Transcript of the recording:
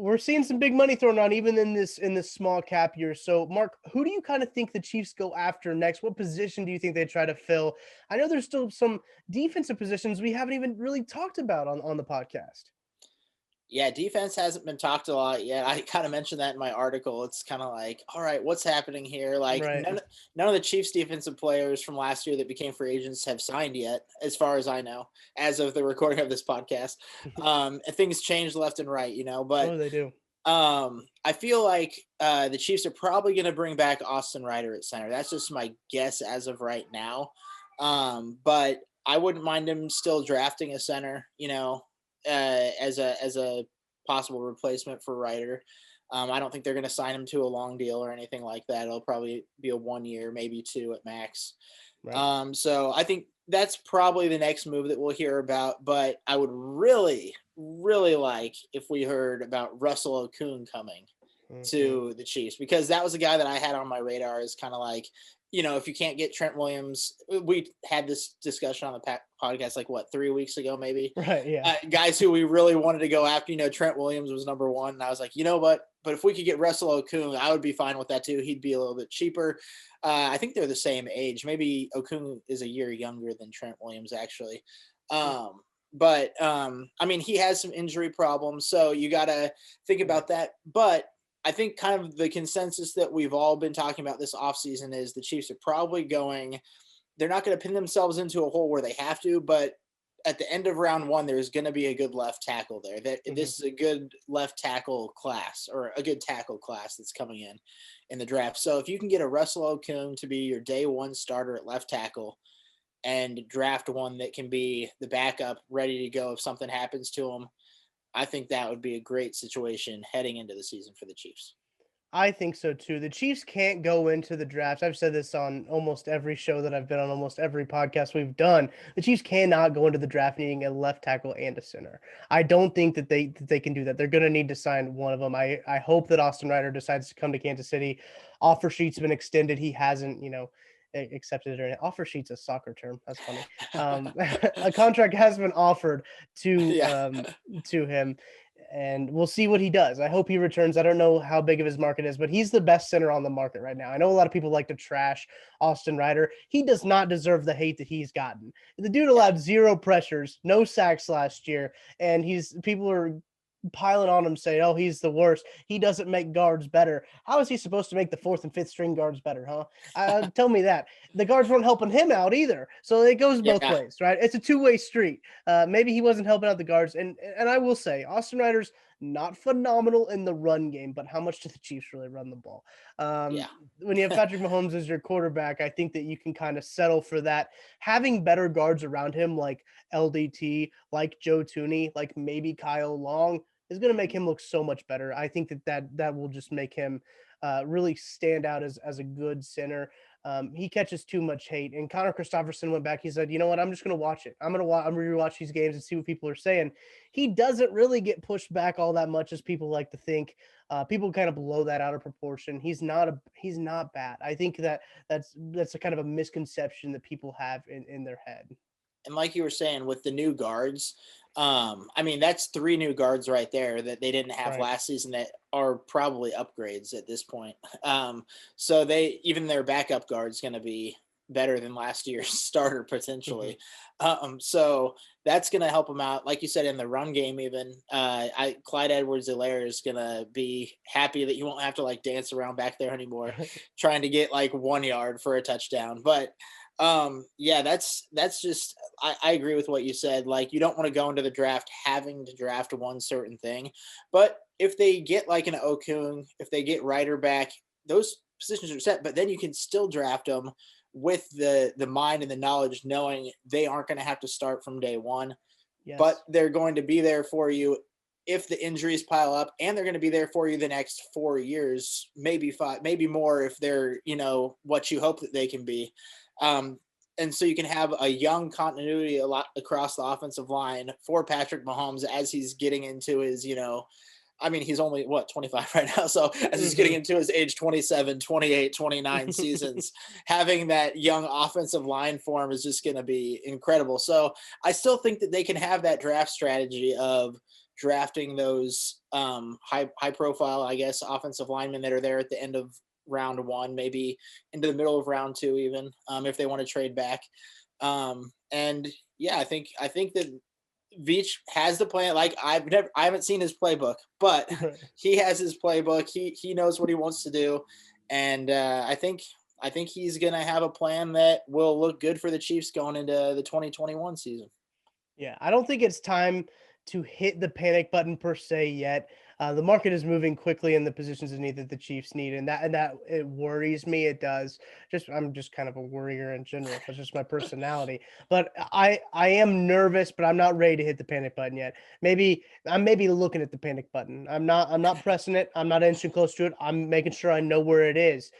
we're seeing some big money thrown around even in this small cap year. So, Mark, who do you kind of think the Chiefs go after next? What position do you think they try to fill? I know there's still some defensive positions we haven't even really talked about on the podcast. Yeah, defense hasn't been talked a lot yet. I kind of mentioned that in my article. It's kind of like, all right, what's happening here? Like Right. none of the Chiefs defensive players from last year that became free agents have signed yet, as far as I know, as of the recording of this podcast. And things change left and right, but Oh, they do. I feel like the Chiefs are probably going to bring back Austin Ryder at center. That's just my guess as of right now. But I wouldn't mind him still drafting a center, as a possible replacement for Ryder. I don't think they're going to sign him to a long deal or anything like that. It'll probably be a 1 year, maybe 2 at max. Right. So I think that's probably the next move that we'll hear about. But I would really, really like if we heard about Russell Okung coming to the Chiefs, because that was a guy that I had on my radar as kind of like, if you can't get Trent Williams, we had this discussion on the podcast, like 3 weeks ago, maybe. Right. Yeah. Guys who we really wanted to go after, Trent Williams was number one. And I was like, you know what? But if we could get Russell Okung, I would be fine with that too. He'd be a little bit cheaper. I think they're the same age. Maybe Okung is a year younger than Trent Williams, actually. But I mean, he has some injury problems, so you got to think about that. But I think kind of the consensus that we've all been talking about this offseason is the Chiefs are probably they're not going to pin themselves into a hole where they have to, but at the end of round one, there's going to be a good left tackle there. This is a good left tackle class, or a good tackle class that's coming in the draft. So if you can get a Russell Okung to be your day one starter at left tackle and draft one that can be the backup ready to go if something happens to him, I think that would be a great situation heading into the season for the Chiefs. I think so too. The Chiefs can't go into the draft. I've said this on almost every show that I've been on, almost every podcast we've done. The Chiefs cannot go into the draft needing a left tackle and a center. I don't think that they can do that. They're going to need to sign one of them. I hope that Austin Ryder decides to come to Kansas City. Offer sheet's been extended. He hasn't, accepted it. Or offer sheet's a soccer term. That's funny. A contract has been offered to him, and we'll see what he does. I hope he returns. I don't know how big of his market is, but he's the best center on the market right now. I know a lot of people like to trash Austin Ryder. He does not deserve the hate that he's gotten. The dude allowed 0 pressures, no sacks last year, and people are piling on him saying, oh, he's the worst. He doesn't make guards better. How is he supposed to make the 4th and 5th string guards better, huh? Tell me that. The guards weren't helping him out either. So it goes both ways, right? It's a two-way street. Maybe he wasn't helping out the guards. And I will say, Austin Ryder's not phenomenal in the run game, but how much do the Chiefs really run the ball? When you have Patrick Mahomes as your quarterback, I think that you can kind of settle for that. Having better guards around him, like LDT, like Joe Tooney, like maybe Kyle Long, is going to make him look so much better. I think that will just make him really stand out as a good center. He catches too much hate. And Connor Christopherson went back. He said, you know what? I'm just going to watch it. I'm going to rewatch these games and see what people are saying. He doesn't really get pushed back all that much as people like to think. People kind of blow that out of proportion. He's not bad. I think that's a kind of a misconception that people have in their head. And like you were saying, with the new guards, I mean, that's 3 new guards right there that they didn't have last season that are probably upgrades at this point. So even their backup guard is going to be better than last year's starter potentially. So that's going to help them out. Like you said, in the run game, even Clyde Edwards-Helaire is going to be happy that you won't have to like dance around back there anymore, trying to get like 1 yard for a touchdown. But that's just, I agree with what you said. Like, you don't want to go into the draft having to draft one certain thing, but if they get like an Okung, if they get Ryder back, those positions are set, but then you can still draft them with the mind and the knowledge, knowing they aren't going to have to start from day one, but they're going to be there for you if the injuries pile up, and they're going to be there for you the next 4 years, maybe 5, maybe more if they're, what you hope that they can be. And so you can have a young continuity a lot across the offensive line for Patrick Mahomes as he's getting into his, he's only 25 right now. So as he's getting into his age 27, 28, 29 seasons, having that young offensive line for him is just going to be incredible. So I still think that they can have that draft strategy of drafting those high profile, I guess, offensive linemen that are there at the end of round one, maybe into the middle of round two, even if they want to trade back. And yeah, I think that Veach has the plan. Like I haven't seen his playbook, but he has his playbook. He knows what he wants to do, and I think he's gonna have a plan that will look good for the Chiefs going into the 2021 season. Yeah, I don't think it's time to hit the panic button per se yet. The market is moving quickly in the positions of need that the Chiefs need, and that it worries me. It does. I'm just kind of a worrier in general. That's just my personality. But I am nervous, but I'm not ready to hit the panic button yet. I'm maybe looking at the panic button. I'm not pressing it. I'm not inching close to it. I'm making sure I know where it is.